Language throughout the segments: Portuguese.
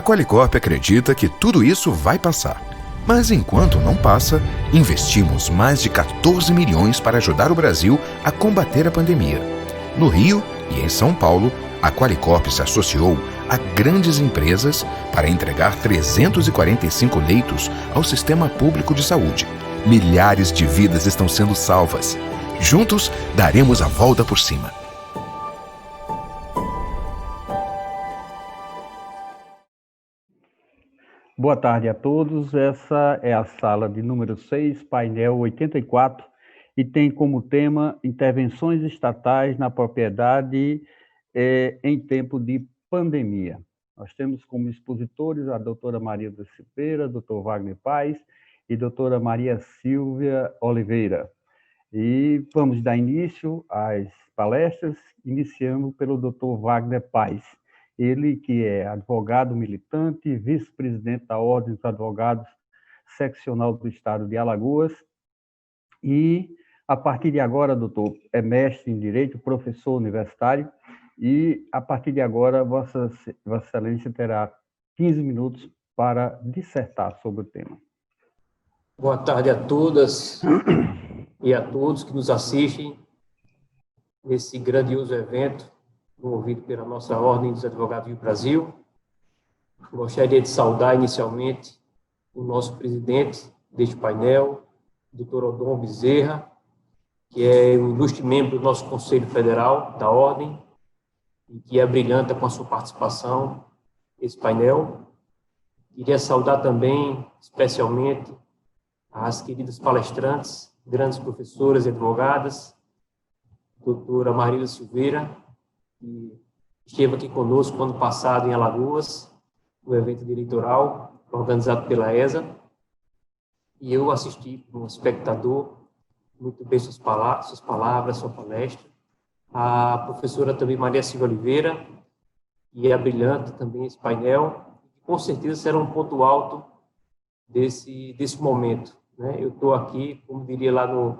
Qualicorp acredita que tudo isso vai passar. Mas enquanto não passa, investimos mais de 14 milhões para ajudar o Brasil a combater a pandemia. No Rio e em São Paulo, a Qualicorp se associou a grandes empresas para entregar 345 leitos ao sistema público de saúde. Milhares de vidas estão sendo salvas. Juntos, daremos a volta por cima. Boa tarde a todos. Essa é a sala de número 6, painel 84, e tem como tema intervenções estatais na propriedade em tempo de pandemia. Nós temos como expositores a doutora Maria da Silveira, doutor Wagner Paes e doutora Maria Silvia Oliveira. E vamos dar início às palestras, iniciando pelo doutor Wagner Paes. Ele que é advogado militante, vice-presidente da Ordem dos Advogados Seccional do Estado de Alagoas. E, a partir de agora, doutor, é mestre em Direito, professor universitário, e, a partir de agora, Vossa Excelência terá 15 minutos para dissertar sobre o tema. Boa tarde a todas e a todos que nos assistem nesse grandioso evento promovido pela nossa Ordem dos Advogados do Brasil. Gostaria de saudar inicialmente o nosso presidente deste painel, Dr. Odon Bezerra, que é um ilustre membro do nosso Conselho Federal da Ordem e que abrilhanta com a sua participação nesse painel. Queria saudar também, especialmente, as queridas palestrantes, grandes professoras e advogadas, doutora Maria Silveira, que esteve aqui conosco ano passado em Alagoas, no evento eleitoral organizado pela ESA, e eu assisti como espectador, muito bem suas palavras, sua palestra. A professora também Maria Silvia Oliveira, que é brilhante também esse painel, que com certeza será um ponto alto desse momento, né? Eu estou aqui, como diria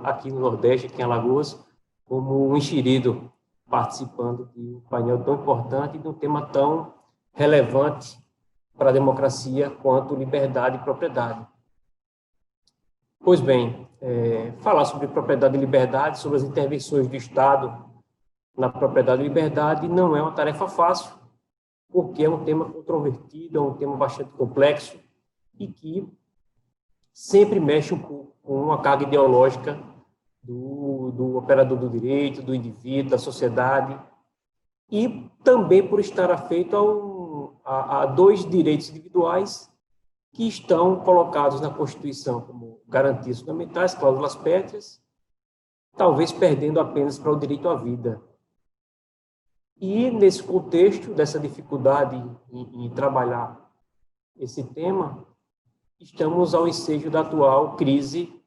aqui no Nordeste, aqui em Alagoas, como um enxerido, participando de um painel tão importante e de um tema tão relevante para a democracia quanto liberdade e propriedade. Pois bem, falar sobre propriedade e liberdade, sobre as intervenções do Estado na propriedade e liberdade não é uma tarefa fácil, porque é um tema controvertido, é um tema bastante complexo e que sempre mexe um pouco com uma carga ideológica do operador do direito, do indivíduo, da sociedade, e também por estar afeito a dois direitos individuais que estão colocados na Constituição como garantias fundamentais, cláusulas pétreas, talvez perdendo apenas para o direito à vida. E, nesse contexto, dessa dificuldade em trabalhar esse tema, estamos ao ensejo da atual crise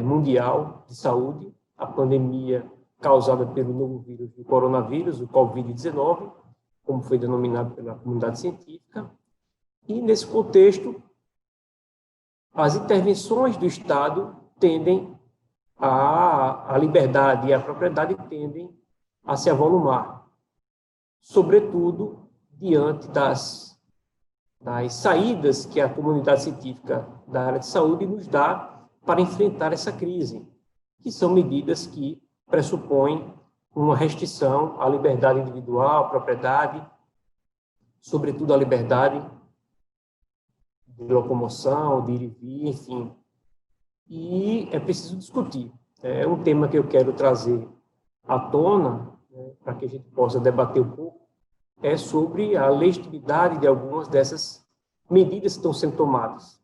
mundial de saúde, a pandemia causada pelo novo vírus do coronavírus, o Covid-19, como foi denominado pela comunidade científica. E, nesse contexto, as intervenções do Estado tendem a liberdade e a propriedade tendem a se avolumar, sobretudo diante das saídas que a comunidade científica da área de saúde nos dá para enfrentar essa crise, que são medidas que pressupõem uma restrição à liberdade individual, à propriedade, sobretudo à liberdade de locomoção, de ir e vir, enfim. E é preciso discutir. É um tema que eu quero trazer à tona, né, para que a gente possa debater um pouco, é sobre a legitimidade de algumas dessas medidas que estão sendo tomadas.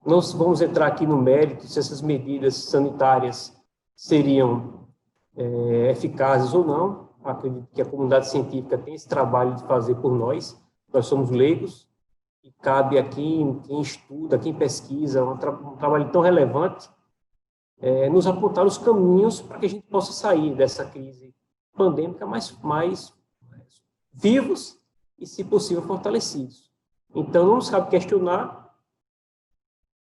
Não vamos entrar aqui no mérito se essas medidas sanitárias seriam eficazes ou não. Acredito que a comunidade científica tem esse trabalho de fazer por nós. Nós somos leigos e cabe a quem estuda, quem pesquisa, um trabalho tão relevante, nos apontar os caminhos para que a gente possa sair dessa crise pandêmica mais vivos e, se possível, fortalecidos. Então, não nos cabe questionar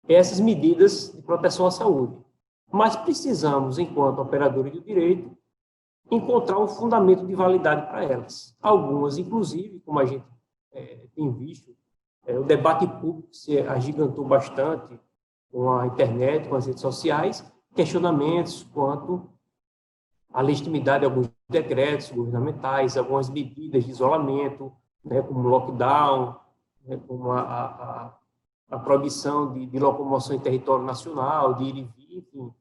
essas medidas de proteção à saúde, mas precisamos, enquanto operadores do direito, encontrar um fundamento de validade para elas. Algumas, inclusive, como a gente tem visto, o debate público se agigantou bastante com a internet, com as redes sociais, questionamentos quanto à legitimidade de alguns decretos governamentais, algumas medidas de isolamento, né, como lockdown, né, como a proibição de locomoção em território nacional, de ir e vir, enfim.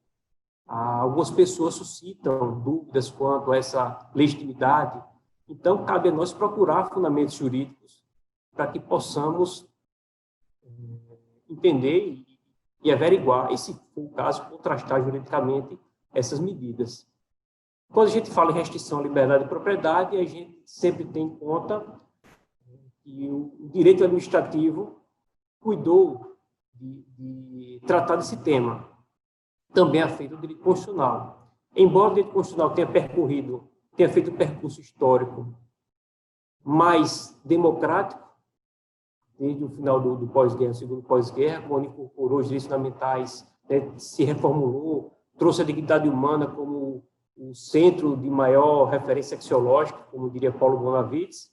Algumas pessoas suscitam dúvidas quanto a essa legitimidade. Então, cabe a nós procurar fundamentos jurídicos para que possamos entender e averiguar, e, se for o caso, contrastar juridicamente essas medidas. Quando a gente fala em restrição à liberdade de propriedade, a gente sempre tem em conta que o direito administrativo cuidou de tratar desse tema. Também é feito o direito constitucional. Embora o direito constitucional tenha feito um percurso histórico mais democrático, desde o final do pós-guerra, segundo pós-guerra, quando incorporou os direitos fundamentais, né, se reformulou, trouxe a dignidade humana como o centro de maior referência axiológica, como diria Paulo Bonavides.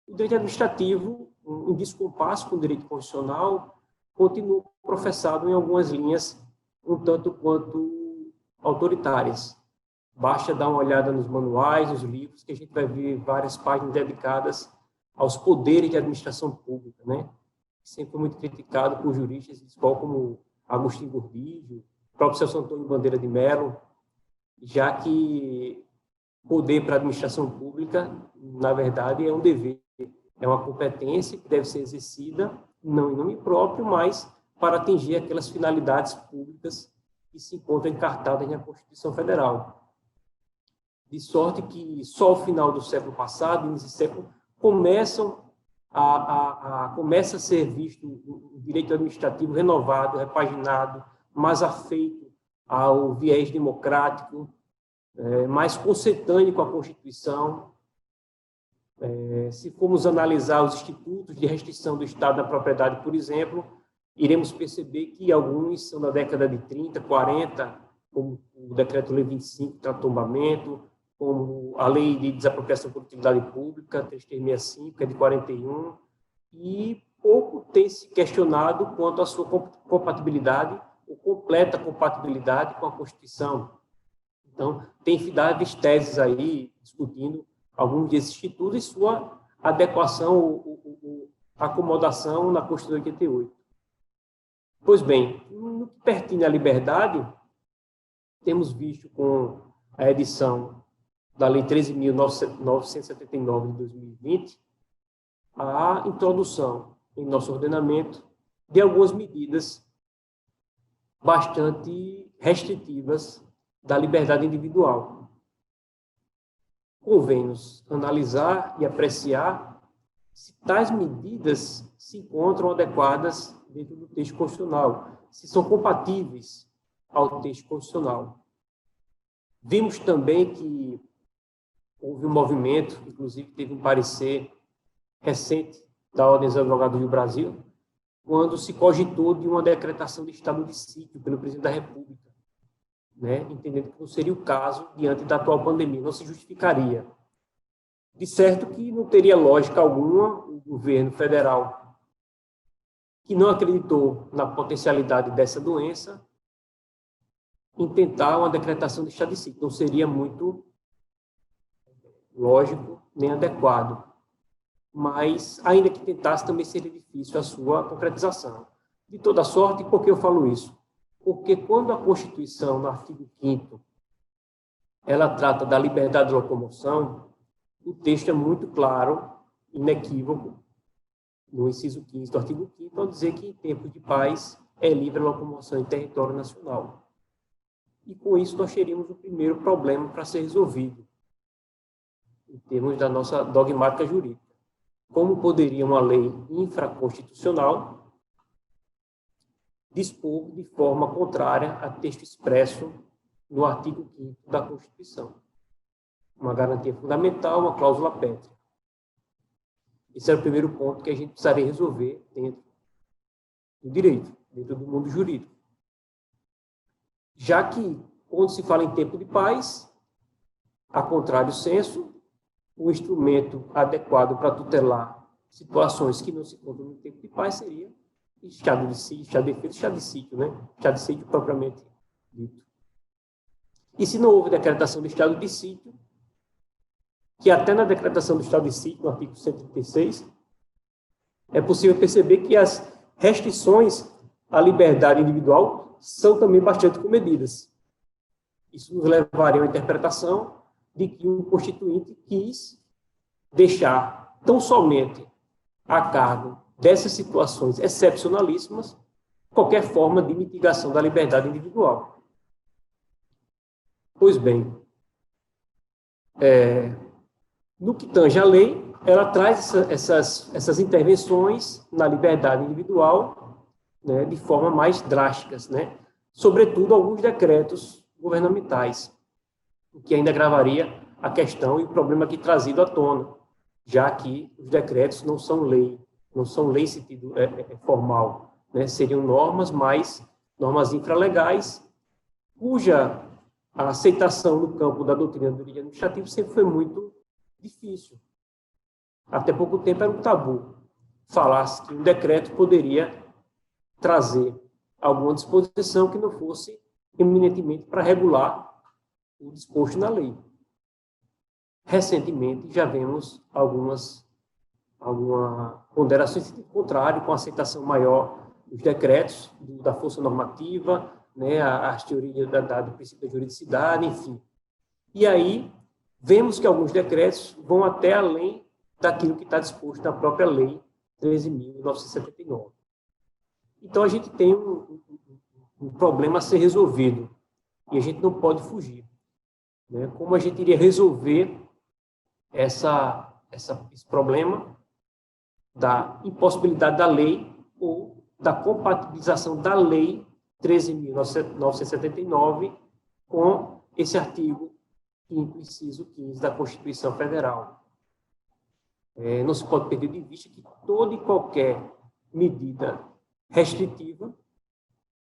O direito administrativo, em descompasso com o direito constitucional, continua professado em algumas linhas um tanto quanto autoritárias. Basta dar uma olhada nos manuais, nos livros, que a gente vai ver várias páginas dedicadas aos poderes de administração pública, né? Sempre foi muito criticado por juristas de escola como Agostinho Gordillo, o próprio Celso Antônio Bandeira de Mello, já que poder para a administração pública, na verdade, é um dever, é uma competência que deve ser exercida, não em nome próprio, mas para atingir aquelas finalidades públicas que se encontram encartadas na Constituição Federal. De sorte que só ao final do século passado, início do século, começa a ser visto o direito administrativo renovado, repaginado, mais afeito ao viés democrático, mais consentâneo com a Constituição. Se formos analisar os institutos de restrição do Estado da propriedade, por exemplo, iremos perceber que alguns são da década de 30, 40, como o Decreto-Lei 25, Trato tombamento, como a Lei de Desapropriação por Utilidade Pública, 3365, que é de 41, e pouco tem se questionado quanto à sua compatibilidade, ou completa compatibilidade com a Constituição. Então, tem infindáveis teses aí discutindo alguns desses institutos e sua adequação ou acomodação na Constituição de 88. Pois bem, no que pertine à liberdade, temos visto com a edição da Lei 13.979 de 2020, a introdução em nosso ordenamento de algumas medidas bastante restritivas da liberdade individual. Convém-nos analisar e apreciar se tais medidas se encontram adequadas dentro do texto constitucional, se são compatíveis ao texto constitucional. Vimos também que houve um movimento, inclusive teve um parecer recente da Ordem dos Advogados do Brasil, quando se cogitou de uma decretação de estado de sítio pelo presidente da República, né, entendendo que não seria o caso diante da atual pandemia, não se justificaria. De certo que não teria lógica alguma o governo federal, que não acreditou na potencialidade dessa doença, em tentar uma decretação de estado de sítio. Não seria muito lógico nem adequado. Mas, ainda que tentasse, também seria difícil a sua concretização. De toda sorte, por que eu falo isso? Porque quando a Constituição, no artigo 5º, ela trata da liberdade de locomoção, o texto é muito claro, inequívoco, no inciso 15 do artigo 5º, ao dizer que em tempos de paz é livre a locomoção em território nacional. E com isso nós teríamos o primeiro problema para ser resolvido, em termos da nossa dogmática jurídica. Como poderia uma lei infraconstitucional dispor de forma contrária a texto expresso no artigo 5º da Constituição? Uma garantia fundamental, uma cláusula pétrea. Esse era o primeiro ponto que a gente precisaria resolver dentro do direito, dentro do mundo jurídico. Já que, quando se fala em tempo de paz, a contrário senso, o instrumento adequado para tutelar situações que não se encontram no tempo de paz seria estado de sítio, estado de defesa, estado de sítio, né? Estado de sítio propriamente dito. E se não houve decretação do estado de sítio, que até na decretação do estado de sítio, no artigo 136, é possível perceber que as restrições à liberdade individual são também bastante comedidas. Isso nos levaria a uma interpretação de que o Constituinte quis deixar tão somente a cargo dessas situações excepcionalíssimas qualquer forma de mitigação da liberdade individual. Pois bem, no que tange à lei, ela traz essas intervenções na liberdade individual, né, de forma mais drásticas, né? Sobretudo alguns decretos governamentais, o que ainda agravaria a questão e o problema aqui trazido à tona, já que os decretos não são lei em sentido formal, né? Seriam normas, mas normas infralegais, cuja a aceitação no campo da doutrina do direito administrativo sempre foi muito difícil. Até pouco tempo era um tabu falar que um decreto poderia trazer alguma disposição que não fosse eminentemente para regular o disposto na lei. Recentemente, já vemos alguma ponderação em sentido contrário, com aceitação maior dos decretos, da força normativa, né, as teorias do princípio da juridicidade, enfim. E aí, vemos que alguns decretos vão até além daquilo que está disposto na própria Lei 13.979. Então, a gente tem um problema a ser resolvido, e a gente não pode fugir, né? Como a gente iria resolver esse problema da impossibilidade da lei ou da compatibilização da Lei 13.979 com esse artigo 5º, inciso 15 da Constituição Federal. Não se pode perder de vista que toda e qualquer medida restritiva,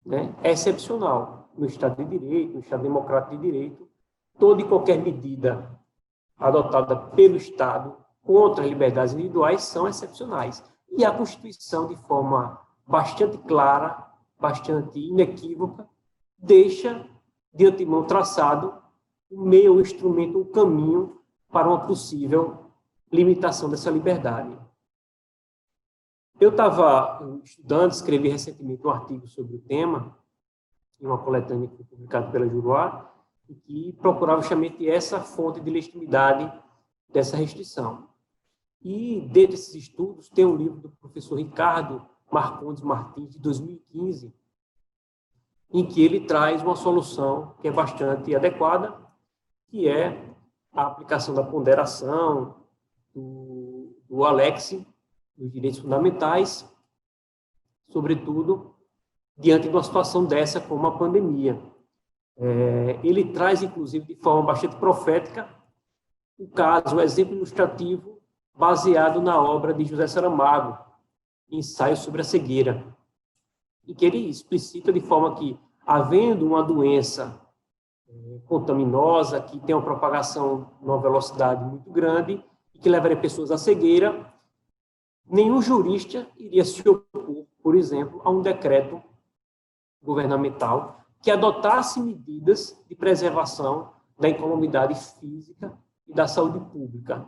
né, é excepcional no Estado de Direito, no Estado Democrático de Direito. Toda e qualquer medida adotada pelo Estado contra as liberdades individuais são excepcionais. E a Constituição, de forma bastante clara, bastante inequívoca, deixa de antemão traçado o meio, o instrumento, o caminho para uma possível limitação dessa liberdade. Eu estava estudando, escrevi recentemente um artigo sobre o tema, em uma coletânea que foi publicada pela Juruá, e que procurava justamente essa fonte de legitimidade dessa restrição. E, dentre esses estudos, tem um livro do professor Ricardo Marcondes Martins, de 2015, em que ele traz uma solução que é bastante adequada, que é a aplicação da ponderação, do Alex, dos direitos fundamentais, sobretudo diante de uma situação dessa como a pandemia. Ele traz, inclusive, de forma bastante profética, o exemplo ilustrativo baseado na obra de José Saramago, Ensaio sobre a Cegueira, em que ele explicita de forma que, havendo uma doença contaminosa, que tem uma propagação numa velocidade muito grande e que levaria pessoas à cegueira, nenhum jurista iria se opor, por exemplo, a um decreto governamental que adotasse medidas de preservação da incolumidade física e da saúde pública,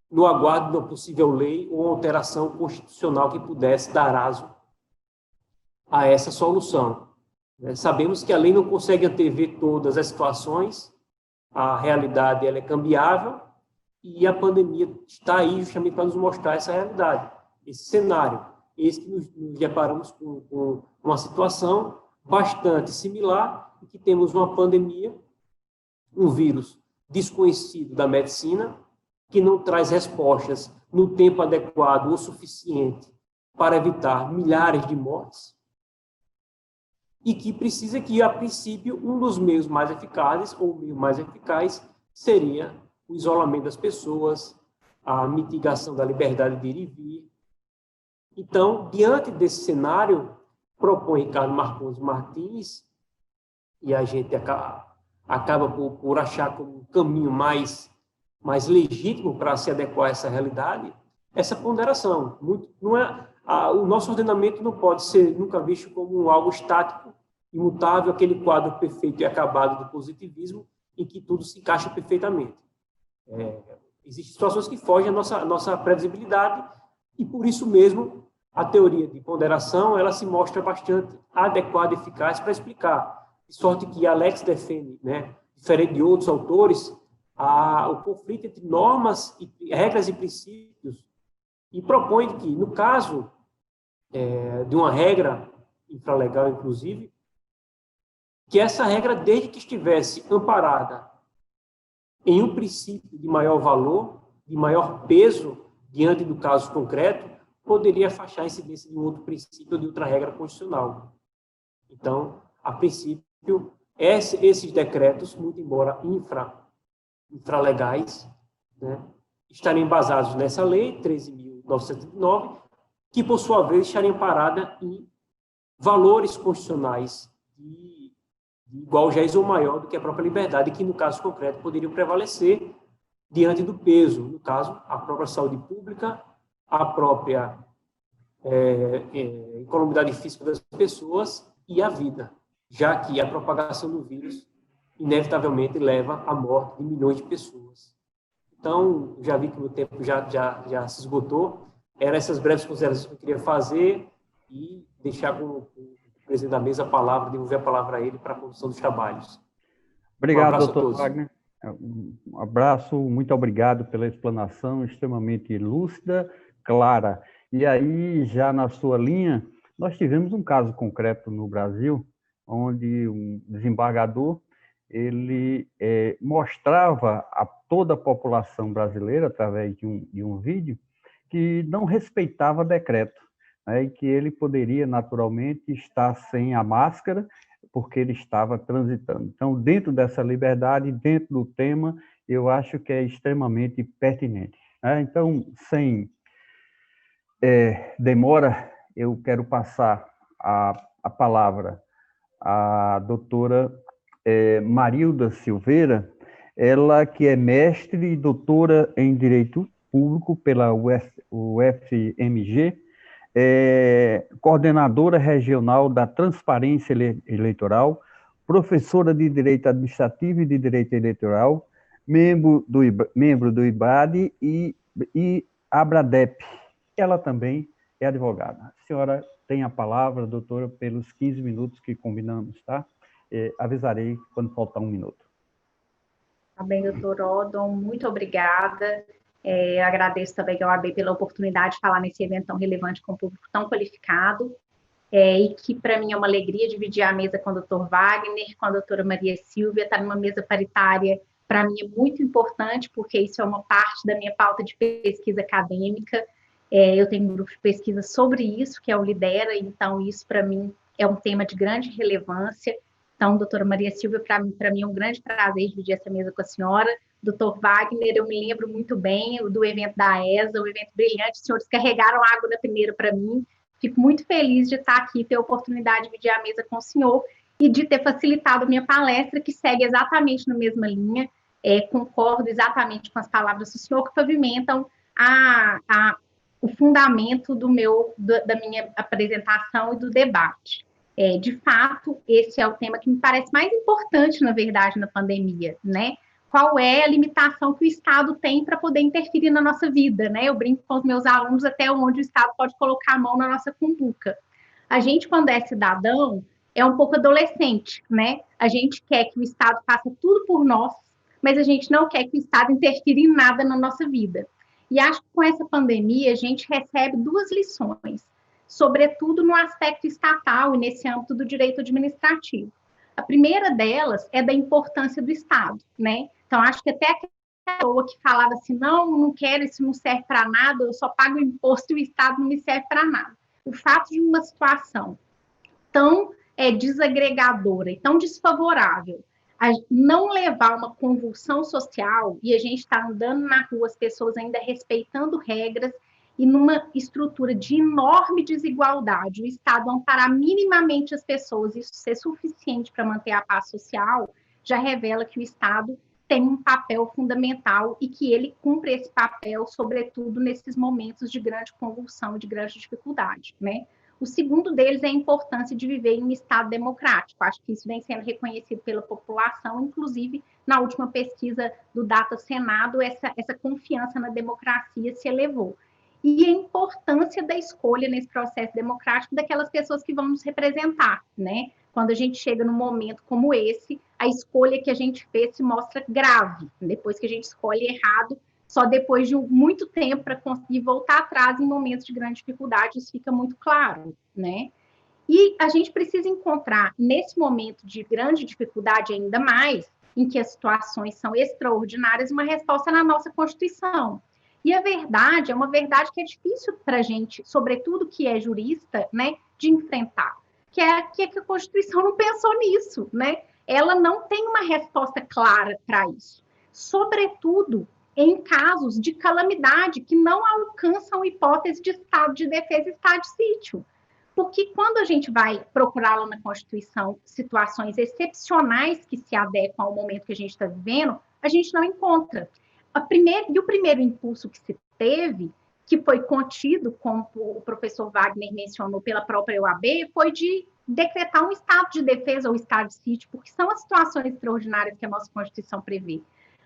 no aguardo de uma possível lei ou alteração constitucional que pudesse dar aso a essa solução. Sabemos que a lei não consegue antever todas as situações, a realidade ela é cambiável, e a pandemia está aí justamente para nos mostrar essa realidade, esse cenário. Esse que nos deparamos com uma situação bastante similar, em que temos uma pandemia, um vírus desconhecido da medicina, que não traz respostas no tempo adequado ou suficiente para evitar milhares de mortes, e que precisa que, a princípio, um dos meios mais eficazes, ou o meio mais eficaz, seria o isolamento das pessoas, a mitigação da liberdade de ir e vir. Então, diante desse cenário, propõe Ricardo Marcondes Martins, e a gente acaba por achar como um caminho mais legítimo para se adequar a essa realidade, essa ponderação. Não é, o nosso ordenamento não pode ser nunca visto como algo estático, imutável, aquele quadro perfeito e acabado do positivismo, em que tudo se encaixa perfeitamente. Existem situações que fogem à nossa previsibilidade, e por isso mesmo a teoria de ponderação ela se mostra bastante adequada e eficaz para explicar. De sorte que Alex defende, né, diferente de outros autores, o conflito entre normas, regras e princípios, e propõe que, no caso de uma regra infralegal, inclusive, que essa regra, desde que estivesse amparada em um princípio de maior valor, de maior peso diante do caso concreto, poderia afastar a incidência de um outro princípio ou de outra regra constitucional. Então, a princípio, esses decretos, muito embora infralegais, né, estariam embasados nessa lei, 13.909, que, por sua vez, estaria amparada em valores constitucionais de igual gés ou maior do que a própria liberdade, que, no caso concreto, poderiam prevalecer diante do peso, no caso, a própria saúde pública, a própria economidade física das pessoas e a vida, já que a propagação do vírus, inevitavelmente, leva à morte de milhões de pessoas. Então, já vi que o meu tempo já se esgotou. Eram essas breves considerações que eu queria fazer e deixar com o presidente da mesa a palavra, devolver a palavra a ele para a condução dos trabalhos. Obrigado, doutor Wagner. Um abraço, muito obrigado pela explanação extremamente lúcida, clara. E aí, já na sua linha, nós tivemos um caso concreto no Brasil, onde um desembargador ele mostrava a toda a população brasileira, através de um vídeo, que não respeitava decreto, né, e que ele poderia, naturalmente, estar sem a máscara, porque ele estava transitando. Então, dentro dessa liberdade, dentro do tema, eu acho que é extremamente pertinente, né? Então, sem demora, eu quero passar a palavra à doutora Marilda Silveira, ela que é mestre e doutora em Direito Público pela UFMG, coordenadora regional da Transparência Eleitoral, professora de Direito Administrativo e de Direito Eleitoral, membro do IBAD e ABRADEP. Ela também é advogada. A senhora tem a palavra, doutora, pelos 15 minutos que combinamos, tá? Avisarei quando faltar um minuto. Tá bem, doutor Odon, muito obrigada. Agradeço também ao AB pela oportunidade de falar nesse evento tão relevante com um público tão qualificado, e que para mim é uma alegria dividir a mesa com o doutor Wagner, com a doutora Maria Silvia, estar numa mesa paritária, para mim é muito importante, porque isso é uma parte da minha pauta de pesquisa acadêmica. Eu tenho um grupo de pesquisa sobre isso, que é o Lidera, então isso para mim é um tema de grande relevância. Então, doutora Maria Silvia, para mim é um grande prazer dividir essa mesa com a senhora. Doutor Wagner, eu me lembro muito bem do evento da ESA, um evento brilhante, os senhores carregaram água na peneira para mim. Fico muito feliz de estar aqui, ter a oportunidade de dividir a mesa com o senhor e de ter facilitado a minha palestra, que segue exatamente na mesma linha. Concordo exatamente com as palavras do senhor, que pavimentam o fundamento da minha apresentação e do debate. De fato, esse é o tema que me parece mais importante, na verdade, na pandemia, né? Qual é a limitação que o Estado tem para poder interferir na nossa vida, né? Eu brinco com os meus alunos até onde o Estado pode colocar a mão na nossa cumbuca. A gente, quando é cidadão, é um pouco adolescente, né? A gente quer que o Estado faça tudo por nós, mas a gente não quer que o Estado interfira em nada na nossa vida. E acho que com essa pandemia a gente recebe duas lições, sobretudo no aspecto estatal e nesse âmbito do direito administrativo. A primeira delas é da importância do Estado, né? Então, acho que até aquela pessoa que falava assim, não quero, isso não serve para nada, eu só pago imposto e o Estado não me serve para nada. O fato de uma situação tão desagregadora e tão desfavorável a não levar uma convulsão social, e a gente está andando na rua, as pessoas ainda respeitando regras, e numa estrutura de enorme desigualdade, o Estado amparar minimamente as pessoas, isso ser suficiente para manter a paz social, já revela que o Estado tem um papel fundamental e que ele cumpre esse papel, sobretudo nesses momentos de grande convulsão, de grande dificuldade, né? O segundo deles é a importância de viver em um Estado democrático. Acho que isso vem sendo reconhecido pela população, inclusive na última pesquisa do Data Senado, essa confiança na democracia se elevou. E a importância da escolha nesse processo democrático daquelas pessoas que vão nos representar, né? Quando a gente chega num momento como esse, a escolha que a gente fez se mostra grave. Depois que a gente escolhe errado, só depois de muito tempo para conseguir voltar atrás em momentos de grande dificuldade, isso fica muito claro, né? E a gente precisa encontrar, nesse momento de grande dificuldade ainda mais, em que as situações são extraordinárias, uma resposta na nossa Constituição. E a verdade é uma verdade que é difícil para a gente, sobretudo que é jurista, né, de enfrentar, que é que a Constituição não pensou nisso, né? Ela não tem uma resposta clara para isso. Sobretudo em casos de calamidade que não alcançam hipótese de estado de defesa e estado de sítio. Porque quando a gente vai procurá-la na Constituição, situações excepcionais que se adequam ao momento que a gente está vivendo, a gente não encontra. O primeiro impulso que se teve, que foi contido, como o professor Wagner mencionou, pela própria OAB, foi de decretar um estado de defesa ou estado de sítio, porque são as situações extraordinárias que a nossa Constituição prevê.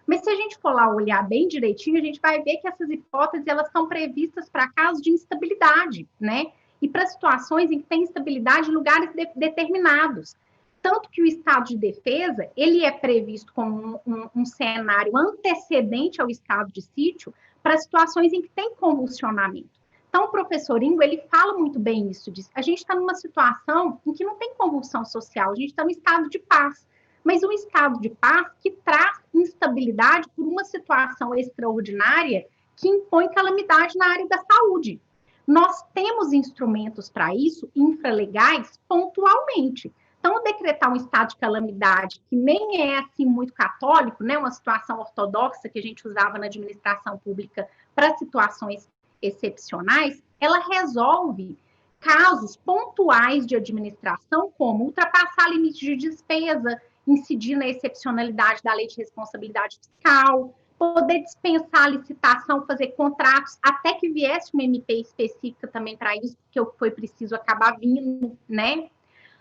Mas se a gente for lá olhar bem direitinho, a gente vai ver que essas hipóteses elas estão previstas para casos de instabilidade, né? E para situações em que tem instabilidade em lugares determinados. Tanto que o estado de defesa, ele é previsto como um cenário antecedente ao estado de sítio para situações em que tem convulsionamento. Então, o professor Ingo, ele fala muito bem isso, diz, a gente está numa situação em que não tem convulsão social, a gente está no estado de paz, mas um estado de paz que traz instabilidade por uma situação extraordinária que impõe calamidade na área da saúde. Nós temos instrumentos para isso, infralegais, pontualmente. Então, decretar um estado de calamidade, que nem é assim muito católico, né, uma situação ortodoxa que a gente usava na administração pública para situações excepcionais, ela resolve casos pontuais de administração, como ultrapassar limite de despesa, incidir na excepcionalidade da lei de responsabilidade fiscal, poder dispensar a licitação, fazer contratos, até que viesse uma MP específica também para isso, porque foi preciso acabar vindo, né?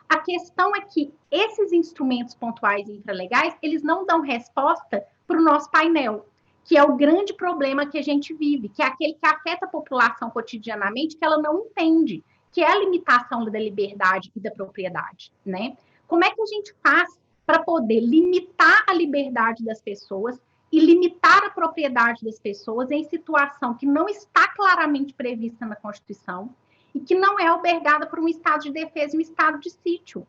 A questão é que esses instrumentos pontuais e infralegais, eles não dão resposta para o nosso painel, que é o grande problema que a gente vive, que é aquele que afeta a população cotidianamente, que ela não entende, que é a limitação da liberdade e da propriedade, né? Como é que a gente faz para poder limitar a liberdade das pessoas e limitar a propriedade das pessoas em situação que não está claramente prevista na Constituição, e que não é albergada por um estado de defesa e um estado de sítio.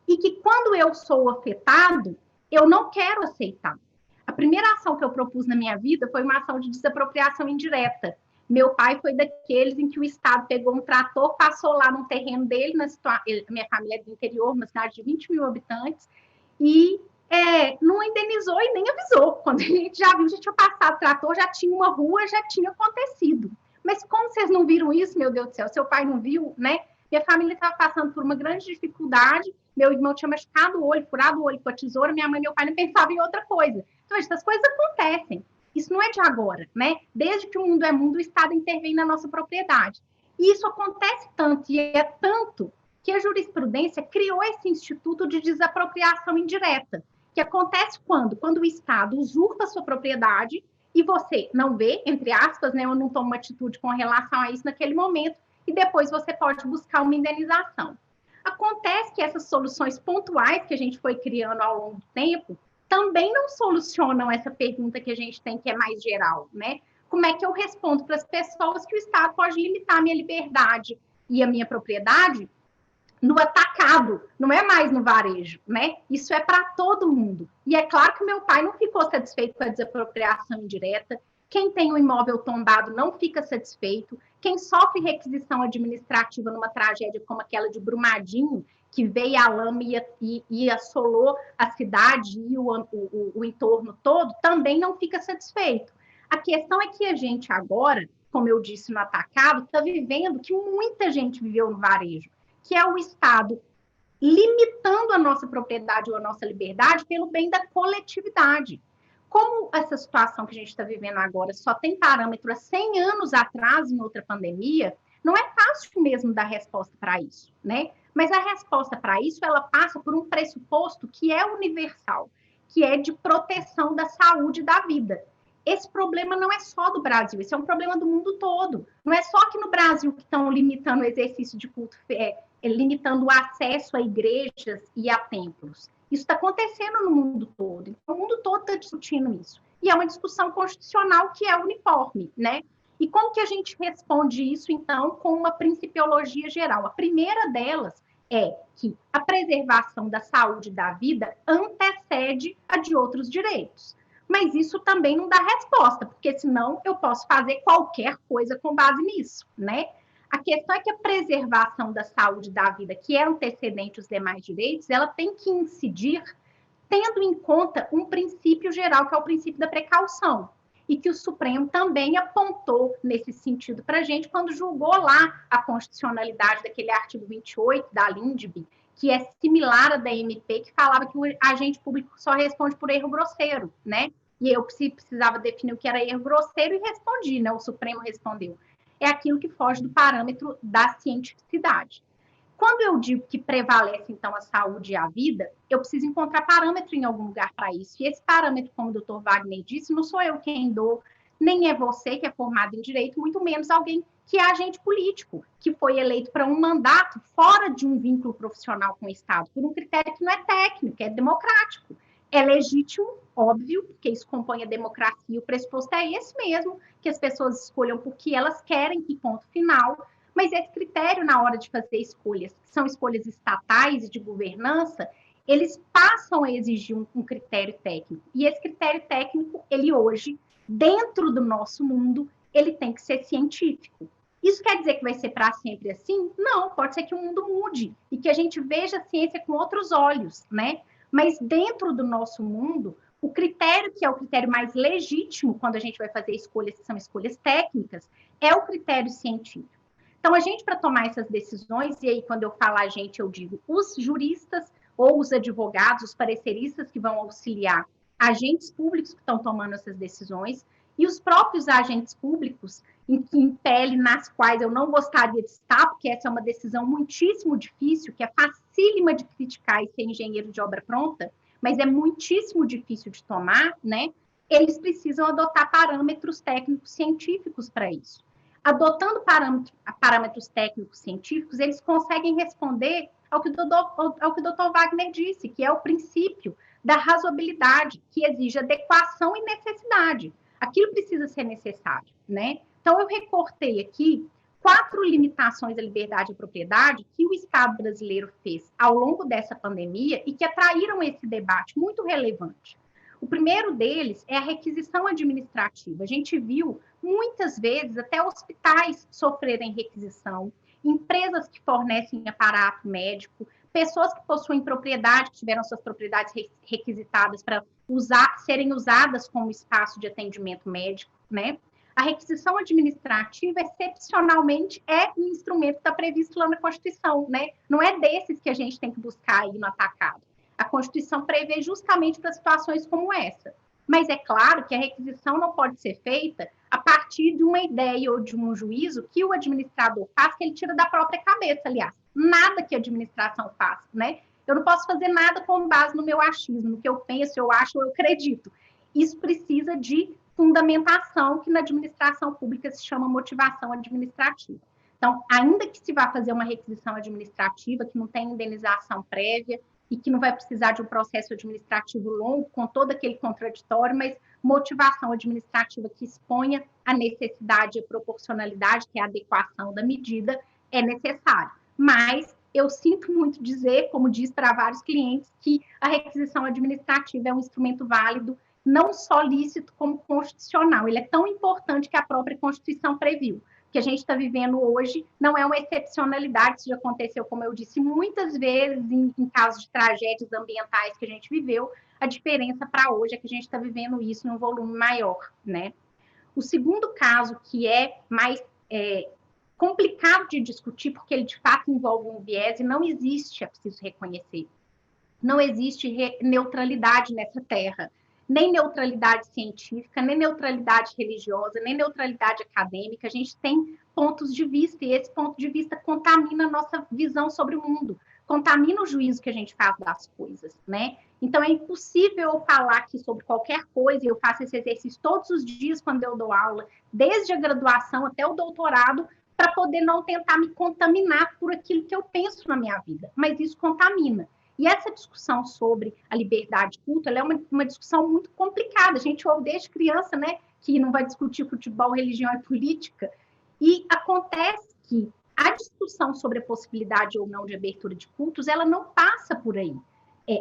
E que quando eu sou afetado, eu não quero aceitar. A primeira ação que eu propus na minha vida foi uma ação de desapropriação indireta. Meu pai foi daqueles em que o Estado pegou um trator, passou lá no terreno dele, minha família é do interior, uma cidade de 20 mil habitantes, e não indenizou e nem avisou. Quando a gente já viu, já tinha passado o trator, já tinha uma rua, já tinha acontecido. Mas como vocês não viram isso, meu Deus do céu? Seu pai não viu, né? Minha família estava passando por uma grande dificuldade, meu irmão tinha machucado o olho, furado o olho com a tesoura, minha mãe e meu pai não pensavam em outra coisa. Então, essas coisas acontecem. Isso não é de agora, né? Desde que o mundo é mundo, o Estado intervém na nossa propriedade. E isso acontece tanto, e é tanto, que a jurisprudência criou esse instituto de desapropriação indireta, que acontece quando? Quando o Estado usurpa a sua propriedade e você não vê, entre aspas, né, eu não tomo uma atitude com relação a isso naquele momento, e depois você pode buscar uma indenização. Acontece que essas soluções pontuais que a gente foi criando ao longo do tempo também não solucionam essa pergunta que a gente tem, que é mais geral, né? Como é que eu respondo para as pessoas que o Estado pode limitar a minha liberdade e a minha propriedade no atacado, não é mais no varejo, né? Isso é para todo mundo. E é claro que meu pai não ficou satisfeito com a desapropriação indireta, quem tem um imóvel tombado não fica satisfeito, quem sofre requisição administrativa numa tragédia como aquela de Brumadinho, que veio a lama e assolou a cidade e o entorno todo, também não fica satisfeito. A questão é que a gente agora, como eu disse no atacado, está vivendo que muita gente viveu no varejo, que é o Estado limitando a nossa propriedade ou a nossa liberdade pelo bem da coletividade. Como essa situação que a gente está vivendo agora só tem parâmetro há 100 anos atrás, em outra pandemia, não é fácil mesmo dar resposta para isso, né? Mas a resposta para isso, ela passa por um pressuposto que é universal, que é de proteção da saúde e da vida. Esse problema não é só do Brasil, esse é um problema do mundo todo. Não é só aqui no Brasil que estão limitando o exercício de culto, limitando o acesso a igrejas e a templos. Isso está acontecendo no mundo todo. Então, o mundo todo está discutindo isso. E é uma discussão constitucional que é uniforme, né? E como que a gente responde isso, então, com uma principiologia geral? A primeira delas é que a preservação da saúde e da vida antecede a de outros direitos. Mas isso também não dá resposta, porque senão eu posso fazer qualquer coisa com base nisso, né? A questão é que a preservação da saúde e da vida, que é antecedente aos demais direitos, ela tem que incidir tendo em conta um princípio geral, que é o princípio da precaução, e que o Supremo também apontou nesse sentido para a gente quando julgou lá a constitucionalidade daquele artigo 28 da LINDB, que é similar à da MP, que falava que o agente público só responde por erro grosseiro, né? E eu precisava definir o que era erro grosseiro e respondi, né? O Supremo respondeu. É aquilo que foge do parâmetro da cientificidade. Quando eu digo que prevalece, então, a saúde e a vida, eu preciso encontrar parâmetro em algum lugar para isso. E esse parâmetro, como o doutor Wagner disse, não sou eu quem dou, nem é você que é formado em direito, muito menos alguém que é agente político, que foi eleito para um mandato fora de um vínculo profissional com o Estado, por um critério que não é técnico, é democrático. É legítimo, óbvio, porque isso compõe a democracia, o pressuposto é esse mesmo, que as pessoas escolham porque elas querem, que ponto final, mas esse critério na hora de fazer escolhas, que são escolhas estatais e de governança, eles passam a exigir um critério técnico. E esse critério técnico, ele hoje, dentro do nosso mundo, ele tem que ser científico. Isso quer dizer que vai ser para sempre assim? Não, pode ser que o mundo mude e que a gente veja a ciência com outros olhos, né? Mas dentro do nosso mundo, o critério que é o critério mais legítimo quando a gente vai fazer escolhas que são escolhas técnicas, é o critério científico. Então, a gente, para tomar essas decisões, e aí quando eu falo a gente, eu digo os juristas ou os advogados, os pareceristas que vão auxiliar agentes públicos que estão tomando essas decisões e os próprios agentes públicos em pele nas quais eu não gostaria de estar, porque essa é uma decisão muitíssimo difícil, que é facílima de criticar e ser engenheiro de obra pronta, mas é muitíssimo difícil de tomar, né? Eles precisam adotar parâmetros técnicos científicos para isso. Adotando parâmetros técnicos científicos, eles conseguem responder ao que o doutor Wagner disse, que é o princípio da razoabilidade, que exige adequação e necessidade. Aquilo precisa ser necessário, né? Então, eu recortei aqui 4 limitações à liberdade e à propriedade que o Estado brasileiro fez ao longo dessa pandemia e que atraíram esse debate muito relevante. O primeiro deles é a requisição administrativa. A gente viu muitas vezes até hospitais sofrerem requisição, empresas que fornecem aparato médico, pessoas que possuem propriedade, que tiveram suas propriedades requisitadas para serem usadas como espaço de atendimento médico, né? A requisição administrativa, excepcionalmente, é um instrumento que está previsto lá na Constituição, né? Não é desses que a gente tem que buscar aí no atacado. A Constituição prevê justamente para situações como essa. Mas é claro que a requisição não pode ser feita a partir de uma ideia ou de um juízo que o administrador faz, que ele tira da própria cabeça, aliás. Nada que a administração faz, né? Eu não posso fazer nada com base no meu achismo, no que eu penso, eu acho, eu acredito. Isso precisa de fundamentação, que na administração pública se chama motivação administrativa. Então, ainda que se vá fazer uma requisição administrativa, que não tem indenização prévia e que não vai precisar de um processo administrativo longo, com todo aquele contraditório, mas motivação administrativa que exponha a necessidade e a proporcionalidade, que é a adequação da medida, é necessário. Mas eu sinto muito dizer, como diz para vários clientes, que a requisição administrativa é um instrumento válido, não só lícito, como constitucional. Ele é tão importante que a própria Constituição previu. O que a gente está vivendo hoje não é uma excepcionalidade, isso já aconteceu, como eu disse, muitas vezes em casos de tragédias ambientais que a gente viveu. A diferença para hoje é que a gente está vivendo isso em um volume maior, né? O segundo caso, que é mais complicado de discutir, porque ele de fato envolve um viés e não existe, é preciso reconhecer, não existe neutralidade nessa terra. nem neutralidade científica, nem neutralidade religiosa, nem neutralidade acadêmica. A gente tem pontos de vista, e esse ponto de vista contamina a nossa visão sobre o mundo, contamina o juízo que a gente faz das coisas, né? Então, é impossível eu falar aqui sobre qualquer coisa, eu faço esse exercício todos os dias quando eu dou aula, desde a graduação até o doutorado, para poder não tentar me contaminar por aquilo que eu penso na minha vida, mas isso contamina. E essa discussão sobre a liberdade de culto, ela é uma discussão muito complicada. A gente ouve desde criança, né, que não vai discutir futebol, religião e política. E acontece que a discussão sobre a possibilidade ou não de abertura de cultos, ela não passa por aí.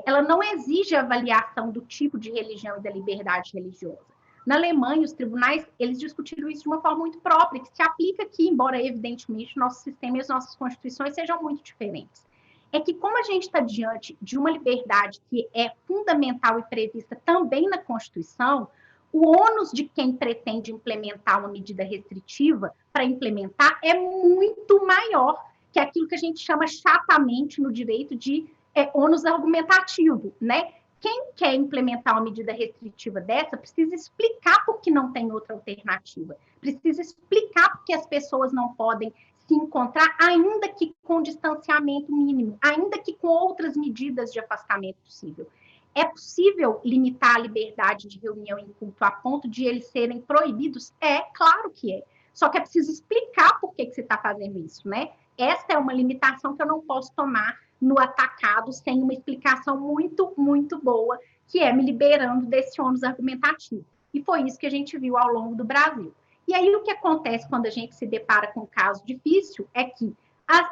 Ela não exige a avaliação do tipo de religião e da liberdade religiosa. Na Alemanha, os tribunais, eles discutiram isso de uma forma muito própria, que se aplica aqui, embora, evidentemente, nosso sistema e as nossas constituições sejam muito diferentes. É que, como a gente está diante de uma liberdade que é fundamental e prevista também na Constituição, o ônus de quem pretende implementar uma medida restritiva para implementar é muito maior que aquilo que a gente chama chatamente no direito de ônus argumentativo, né? Quem quer implementar uma medida restritiva dessa precisa explicar por que não tem outra alternativa, precisa explicar por que as pessoas não podem se encontrar, ainda que com distanciamento mínimo, ainda que com outras medidas de afastamento possível. É possível limitar a liberdade de reunião em culto a ponto de eles serem proibidos? É, claro que é. Só que é preciso explicar por que você está fazendo isso, né? Essa é uma limitação que eu não posso tomar no atacado sem uma explicação muito, muito boa, que é me liberando desse ônus argumentativo. E foi isso que a gente viu ao longo do Brasil. E aí o que acontece quando a gente se depara com um caso difícil é que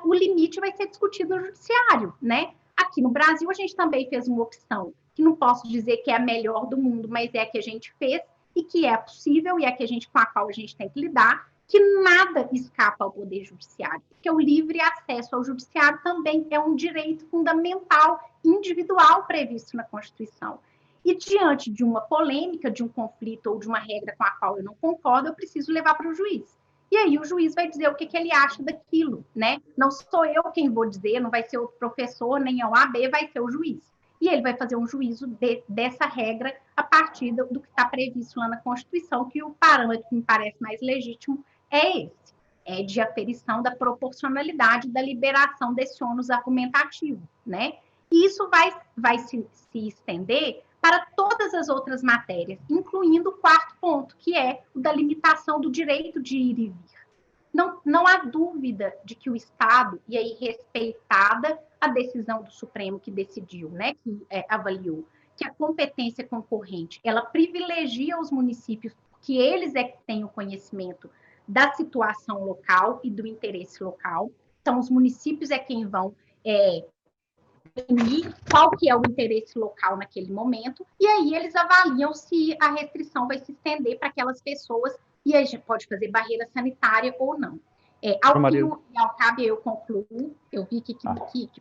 o limite vai ser discutido no judiciário, né? Aqui no Brasil a gente também fez uma opção, que não posso dizer que é a melhor do mundo, mas é a que a gente fez e que é possível e é com a qual a gente tem que lidar, que nada escapa ao poder judiciário, porque o livre acesso ao judiciário também é um direito fundamental, individual, previsto na Constituição. E diante de uma polêmica, de um conflito ou de uma regra com a qual eu não concordo, eu preciso levar para o juiz. E aí o juiz vai dizer o que ele acha daquilo, né? Não sou eu quem vou dizer, não vai ser o professor, nem a OAB, vai ser o juiz. E ele vai fazer um juízo dessa regra a partir do que está previsto lá na Constituição, que o parâmetro que me parece mais legítimo é esse, é de aferição da proporcionalidade da liberação desse ônus argumentativo, né? E isso vai se estender para todas as outras matérias, incluindo o quarto ponto, que é o da limitação do direito de ir e vir. Não há dúvida de que o Estado, e aí respeitada a decisão do Supremo que decidiu, né, que avaliou, que a competência concorrente, ela privilegia os municípios, porque eles é que têm o conhecimento da situação local e do interesse local. Então, os municípios é quem vão definir qual que é o interesse local naquele momento, e aí eles avaliam se a restrição vai se estender para aquelas pessoas, e aí a gente pode fazer barreira sanitária ou não. Ao cabo, eu concluo, eu vi que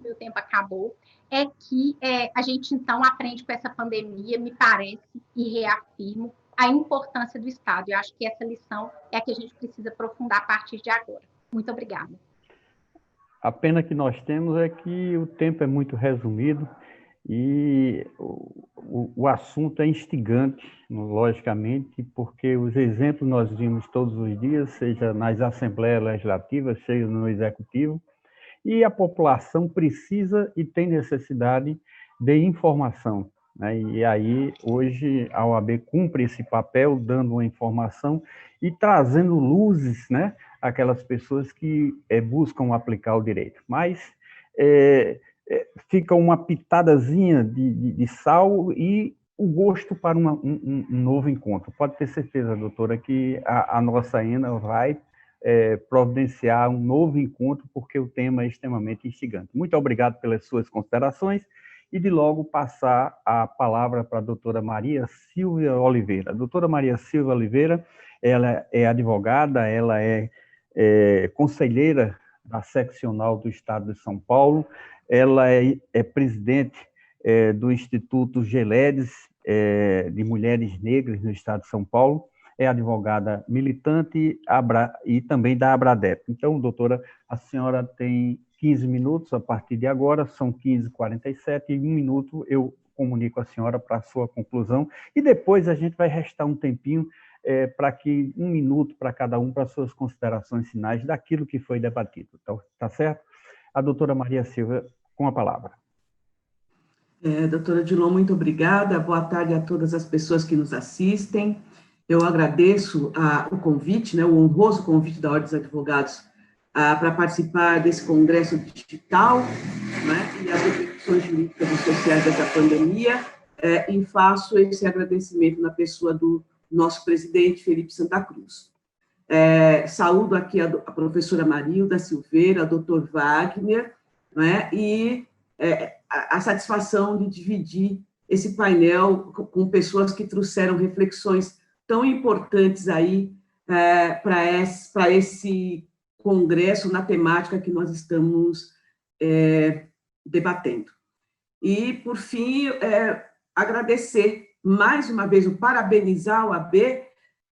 meu tempo acabou, é que a gente, então, aprende com essa pandemia, me parece, e reafirmo, a importância do Estado. Eu acho que essa lição é a que a gente precisa aprofundar a partir de agora. Muito obrigada. A pena que nós temos é que o tempo é muito resumido e o assunto é instigante, logicamente, porque os exemplos nós vimos todos os dias, seja nas assembleias legislativas, seja no executivo, e a população precisa e tem necessidade de informação, né? E aí, hoje, a OAB cumpre esse papel, dando uma informação e trazendo luzes, né, aquelas pessoas que buscam aplicar o direito. Mas fica uma pitadazinha de sal e o gosto para um novo encontro. Pode ter certeza, doutora, que a nossa ENA vai providenciar um novo encontro, porque o tema é extremamente instigante. Muito obrigado pelas suas considerações e de logo passar a palavra para a doutora Maria Silvia Oliveira. A doutora Maria Silvia Oliveira, ela é advogada, ela é conselheira da seccional do Estado de São Paulo, ela é presidente do Instituto Geledes de Mulheres Negras no Estado de São Paulo, é advogada militante e também da Abradep. Então, doutora, a senhora tem 15 minutos a partir de agora, são 15h47, e em 1 minuto eu comunico à senhora para a sua conclusão, e depois a gente vai restar um tempinho para que 1 minuto para cada um, para suas considerações finais daquilo que foi debatido. Tá certo? A doutora Maria Silvia, com a palavra. Doutora Dilon, muito obrigada. Boa tarde a todas as pessoas que nos assistem. Eu agradeço o convite, né, o honroso convite da Ordem dos Advogados para participar desse congresso digital, né, e as repercussões jurídicas e sociais dessa pandemia, e faço esse agradecimento na pessoa do nosso presidente, Felipe Santa Cruz. Saúdo aqui a professora Marilda Silveira, a doutor Wagner, né, e a satisfação de dividir esse painel com pessoas que trouxeram reflexões tão importantes aí para esse congresso na temática que nós estamos debatendo. E, por fim, agradecer mais uma vez, parabenizar o AB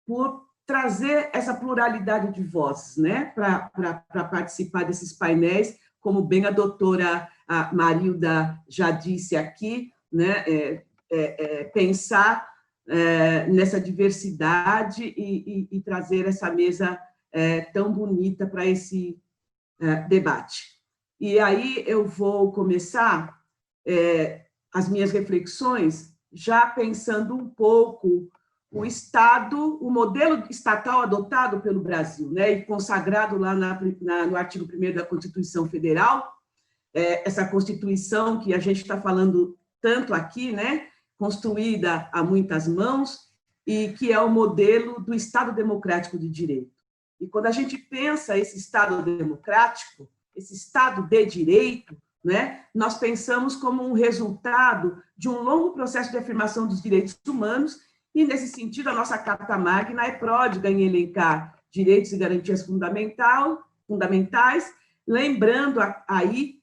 por trazer essa pluralidade de vozes, né, para participar desses painéis, como bem a doutora Marilda já disse aqui, né, pensar nessa diversidade e trazer essa mesa tão bonita para esse debate. E aí eu vou começar as minhas reflexões já pensando um pouco o modelo estatal adotado pelo Brasil, né, e consagrado lá no artigo 1º da Constituição Federal, essa Constituição que a gente está falando tanto aqui, né, construída a muitas mãos, e que é o modelo do Estado Democrático de Direito. E quando a gente pensa esse Estado democrático, esse Estado de Direito, né, nós pensamos como um resultado de um longo processo de afirmação dos direitos humanos, e, nesse sentido, a nossa Carta Magna é pródiga em elencar direitos e garantias fundamentais, lembrando aí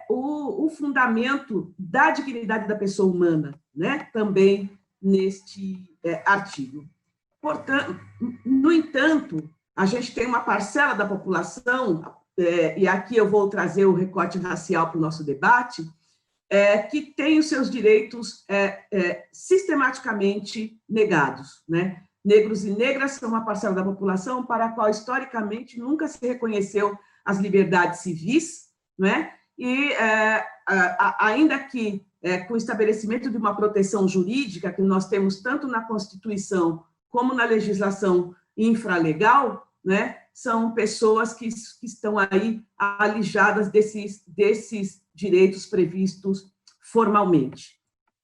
o fundamento da dignidade da pessoa humana, né, também neste artigo. Portanto, no entanto, a gente tem uma parcela da população, e aqui eu vou trazer o recorte racial para o nosso debate, que tem os seus direitos sistematicamente negados, né? Negros e negras são uma parcela da população para a qual, historicamente, nunca se reconheceu as liberdades civis, né? E, ainda que com o estabelecimento de uma proteção jurídica, que nós temos tanto na Constituição como na legislação infralegal, né? São pessoas que estão aí alijadas desses direitos previstos formalmente.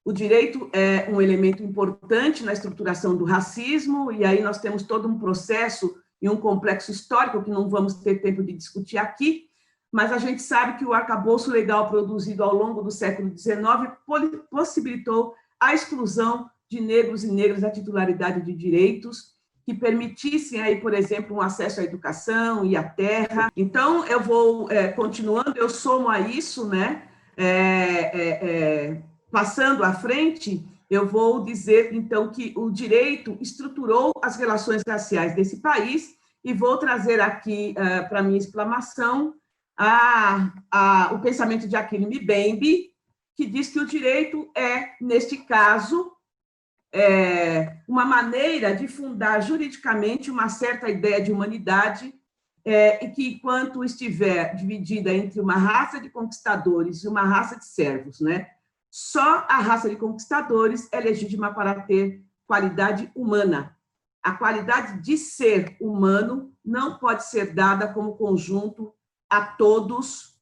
O direito é um elemento importante na estruturação do racismo, e aí nós temos todo um processo e um complexo histórico que não vamos ter tempo de discutir aqui, mas a gente sabe que o arcabouço legal produzido ao longo do século XIX possibilitou a exclusão de negros e negras da titularidade de direitos que permitissem aí, por exemplo, um acesso à educação e à terra. Então, eu vou continuando, eu somo a isso, né? Passando à frente, eu vou dizer, então, que o direito estruturou as relações raciais desse país, e vou trazer aqui, para minha exclamação, o pensamento de Achille Mbembe, que diz que o direito neste caso, uma maneira de fundar juridicamente uma certa ideia de humanidade, e que, enquanto estiver dividida entre uma raça de conquistadores e uma raça de servos, né, só a raça de conquistadores é legítima para ter qualidade humana. A qualidade de ser humano não pode ser dada como conjunto a todos,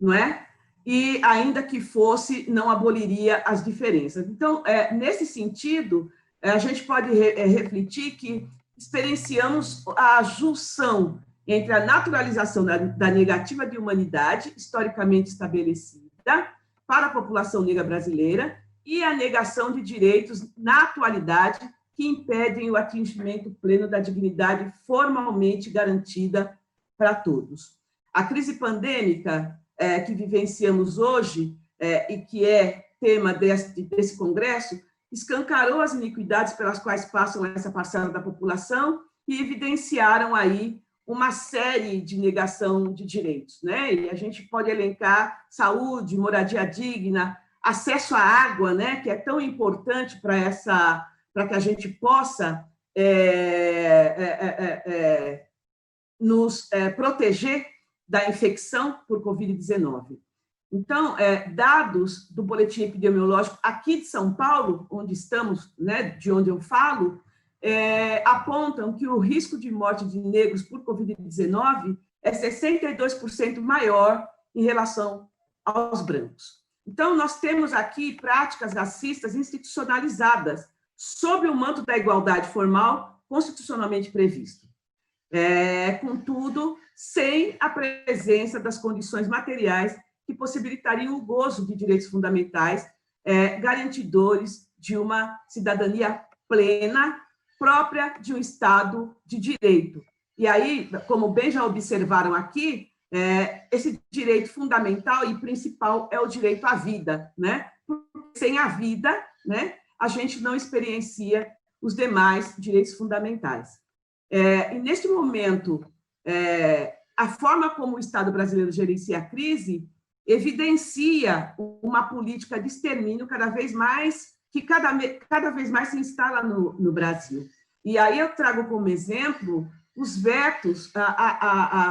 não é? E, ainda que fosse, não aboliria as diferenças. Então, nesse sentido, a gente pode refletir que experienciamos a junção entre a naturalização da negativa de humanidade, historicamente estabelecida, para a população negra brasileira, e a negação de direitos na atualidade que impedem o atingimento pleno da dignidade formalmente garantida para todos. A crise pandêmica que vivenciamos hoje, e que é tema desse congresso, escancarou as iniquidades pelas quais passam essa parcela da população e evidenciaram aí uma série de negação de direitos, né? E a gente pode elencar saúde, moradia digna, acesso à água, né? Que é tão importante para que a gente possa nos proteger da infecção por Covid-19. Então, dados do boletim epidemiológico aqui de São Paulo, onde estamos, né, de onde eu falo, apontam que o risco de morte de negros por Covid-19 é 62% maior em relação aos brancos. Então, nós temos aqui práticas racistas institucionalizadas sob o manto da igualdade formal constitucionalmente previsto. Contudo, sem a presença das condições materiais que possibilitariam o gozo de direitos fundamentais garantidores de uma cidadania plena, própria de um Estado de direito. E aí, como bem já observaram aqui, esse direito fundamental e principal é o direito à vida, né? Porque sem a vida, né, a gente não experiencia os demais direitos fundamentais. E, neste momento, a forma como o Estado brasileiro gerencia a crise evidencia uma política de extermínio cada vez mais se instala no Brasil. E aí eu trago como exemplo os vetos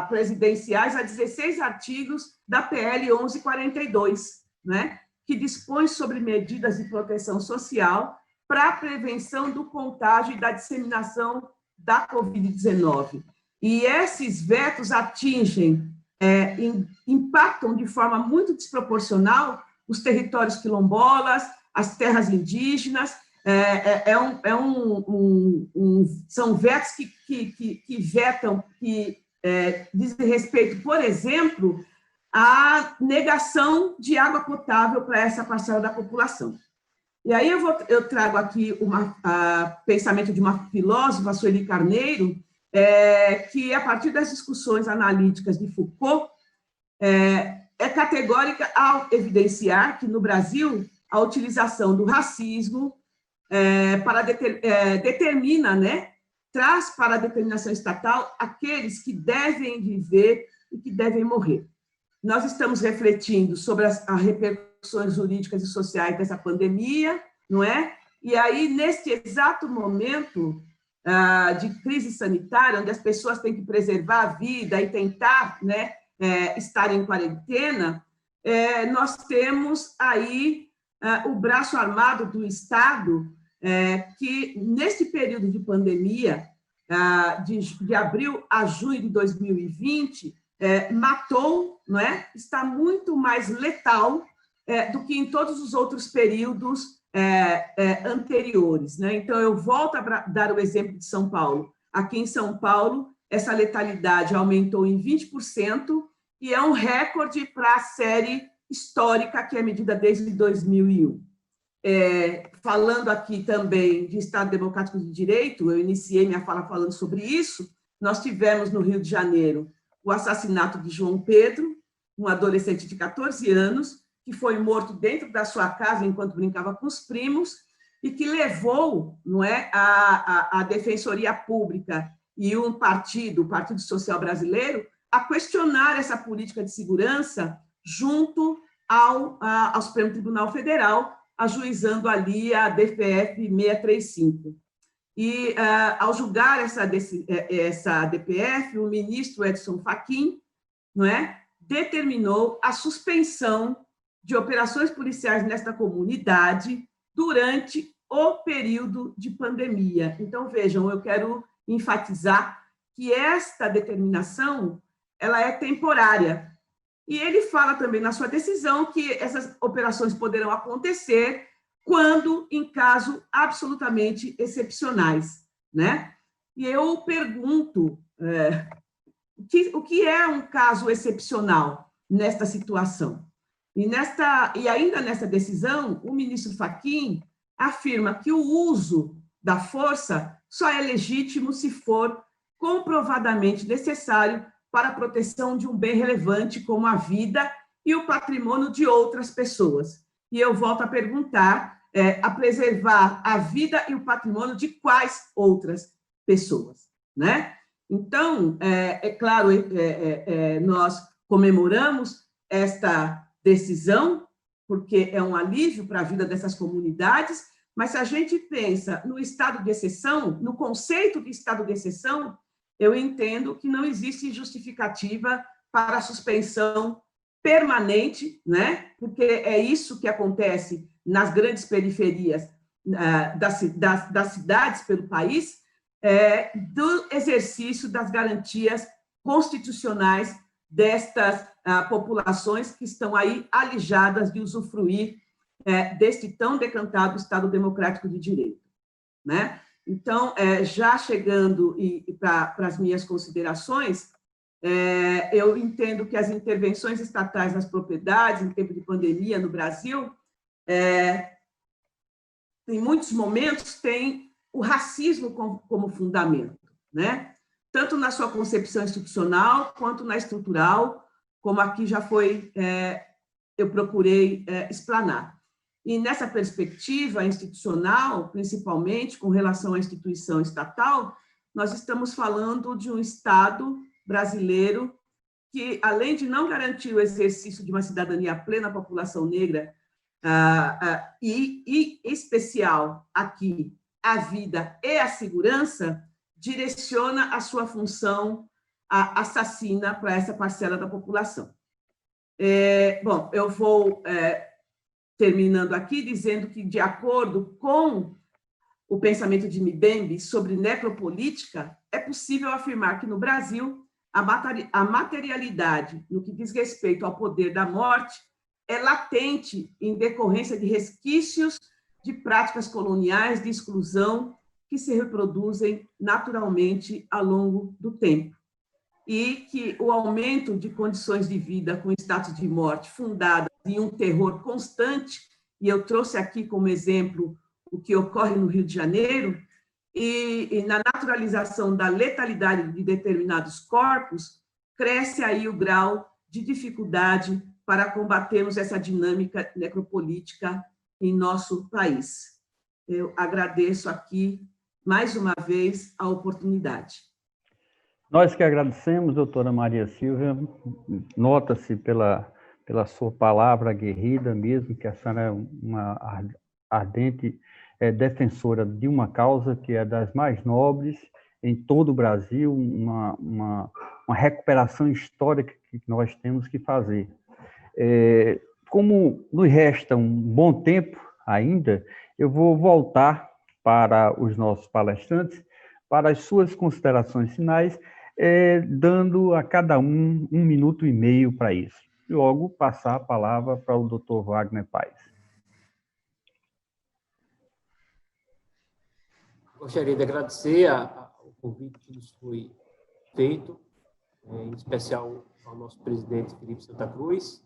presidenciais a 16 artigos da PL 1142, né, que dispõe sobre medidas de proteção social para a prevenção do contágio e da disseminação da Covid-19. E esses vetos impactam de forma muito desproporcional os territórios quilombolas, as terras indígenas. São vetos que vetam, que dizem respeito, por exemplo, à negação de água potável para essa parcela da população. E aí eu trago aqui pensamento de uma filósofa, Sueli Carneiro, que, a partir das discussões analíticas de Foucault, é categórica ao evidenciar que, no Brasil, a utilização do racismo determina, né, traz para a determinação estatal aqueles que devem viver e que devem morrer. Nós estamos refletindo sobre as repercussões jurídicas e sociais dessa pandemia, não é? E aí, neste exato momento de crise sanitária, onde as pessoas têm que preservar a vida e tentar, né, estar em quarentena, nós temos aí o braço armado do Estado, que, neste período de pandemia, de abril a junho de 2020, matou, não é? Está muito mais letal do que em todos os outros períodos anteriores, né? Então, eu volto a dar o exemplo de São Paulo. Aqui em São Paulo, essa letalidade aumentou em 20%, e é um recorde para a série histórica que é medida desde 2001. Falando aqui também de Estado Democrático de Direito, eu iniciei minha fala falando sobre isso. Nós tivemos no Rio de Janeiro o assassinato de João Pedro, um adolescente de 14 anos, que foi morto dentro da sua casa enquanto brincava com os primos, e que levou, não é, a Defensoria Pública e o Partido Social Brasileiro, a questionar essa política de segurança junto ao Supremo Tribunal Federal, ajuizando ali a DPF 635. E, ao julgar essa DPF, o ministro Edson Fachin, não é, determinou a suspensão de operações policiais nesta comunidade durante o período de pandemia. Então, vejam, eu quero enfatizar que esta determinação ela é temporária. E ele fala também na sua decisão que essas operações poderão acontecer quando em casos absolutamente excepcionais, né? E eu pergunto, o que é um caso excepcional nesta situação? E ainda nessa decisão, o ministro Fachin afirma que o uso da força só é legítimo se for comprovadamente necessário para a proteção de um bem relevante como a vida e o patrimônio de outras pessoas. E eu volto a perguntar, a preservar a vida e o patrimônio de quais outras pessoas, né? Então, claro, nós comemoramos esta decisão, porque é um alívio para a vida dessas comunidades, mas se a gente pensa no estado de exceção, no conceito de estado de exceção, eu entendo que não existe justificativa para a suspensão permanente, né? Porque é isso que acontece nas grandes periferias das cidades pelo país, do exercício das garantias constitucionais destas populações que estão aí alijadas de usufruir deste tão decantado Estado Democrático de Direito, né? Então, já chegando para as minhas considerações, eu entendo que as intervenções estatais nas propriedades, em tempo de pandemia no Brasil, em muitos momentos, tem o racismo como fundamento, né? Tanto na sua concepção institucional, quanto na estrutural, como aqui já foi, eu procurei explanar. E nessa perspectiva institucional, principalmente com relação à instituição estatal, nós estamos falando de um Estado brasileiro que, além de não garantir o exercício de uma cidadania plena à população negra, e, em especial aqui, a vida e a segurança, direciona a sua função assassina para essa parcela da população. Bom, eu vou terminando aqui dizendo que, de acordo com o pensamento de Mbembe sobre necropolítica, é possível afirmar que, no Brasil, a materialidade, no que diz respeito ao poder da morte, é latente em decorrência de resquícios de práticas coloniais de exclusão que se reproduzem naturalmente ao longo do tempo. E que o aumento de condições de vida com status de morte fundadas em um terror constante, e eu trouxe aqui como exemplo o que ocorre no Rio de Janeiro, e na naturalização da letalidade de determinados corpos, cresce aí o grau de dificuldade para combatermos essa dinâmica necropolítica em nosso país. Eu agradeço aqui, mais uma vez, a oportunidade. Nós que agradecemos, doutora Maria Silvia, nota-se pela sua palavra aguerrida mesmo, que a senhora é uma ardente defensora de uma causa que é das mais nobres em todo o Brasil, uma recuperação histórica que nós temos que fazer. Como nos resta um bom tempo ainda, eu vou voltar para os nossos palestrantes, para as suas considerações finais, dando a cada um 1 minuto e meio para isso. E logo passar a palavra para o Dr. Wagner Paz. Gostaria de agradecer o convite que nos foi feito, em especial ao nosso presidente Felipe Santa Cruz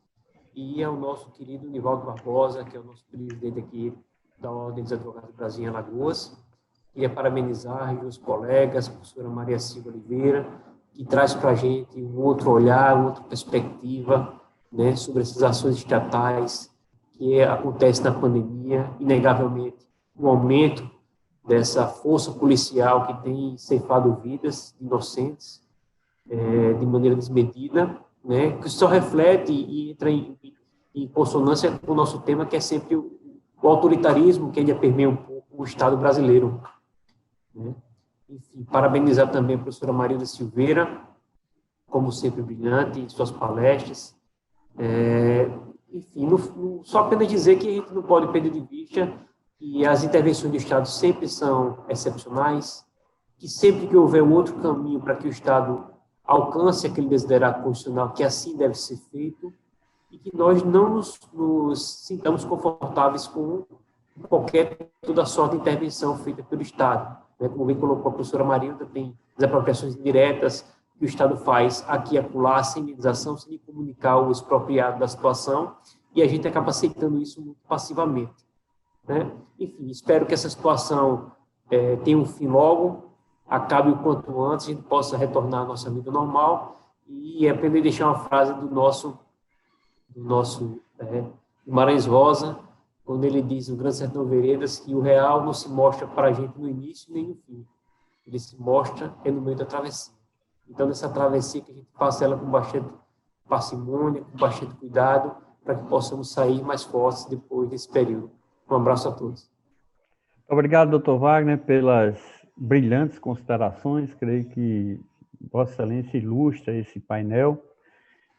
e ao nosso querido Nivaldo Barbosa, que é o nosso presidente aqui da Ordem dos Advogados do Brasil em Alagoas. Queria parabenizar os colegas, a professora Maria Silvia Oliveira, que traz para a gente um outro olhar, uma outra perspectiva, né, sobre essas ações estatais que acontecem na pandemia, inegavelmente, o aumento dessa força policial que tem ceifado vidas inocentes de maneira desmedida, né, que só reflete e entra em consonância com o nosso tema, que é sempre o autoritarismo que ainda permeia um pouco o Estado brasileiro. Né? Enfim, parabenizar também a professora Marilda Silveira, como sempre brilhante em suas palestras. Enfim, só apenas dizer que a gente não pode perder de vista que as intervenções do Estado sempre são excepcionais, que sempre que houver um outro caminho para que o Estado alcance aquele desiderado constitucional, que assim deve ser feito, e que nós não nos sintamos confortáveis com qualquer, toda sorte de intervenção feita pelo Estado. Como bem colocou a professora Marilda, tem desapropriações indiretas que o Estado faz aqui e acolá, sem indenização, sem comunicar o expropriado da situação, e a gente acaba aceitando isso muito passivamente. Né? Enfim, espero que essa situação tenha um fim logo, acabe o quanto antes, a gente possa retornar à nossa vida normal, e aprender a deixar uma frase do nosso Guimarães Rosa, quando ele diz no Grande Sertão Veredas que o real não se mostra para a gente no início nem no fim, ele se mostra no meio da travessia. Então, nessa travessia, que a gente faça ela com bastante parcimônia, com bastante cuidado, para que possamos sair mais fortes depois desse período. Um abraço a todos. Obrigado, doutor Wagner, pelas brilhantes considerações. Creio que Vossa Excelência ilustra esse painel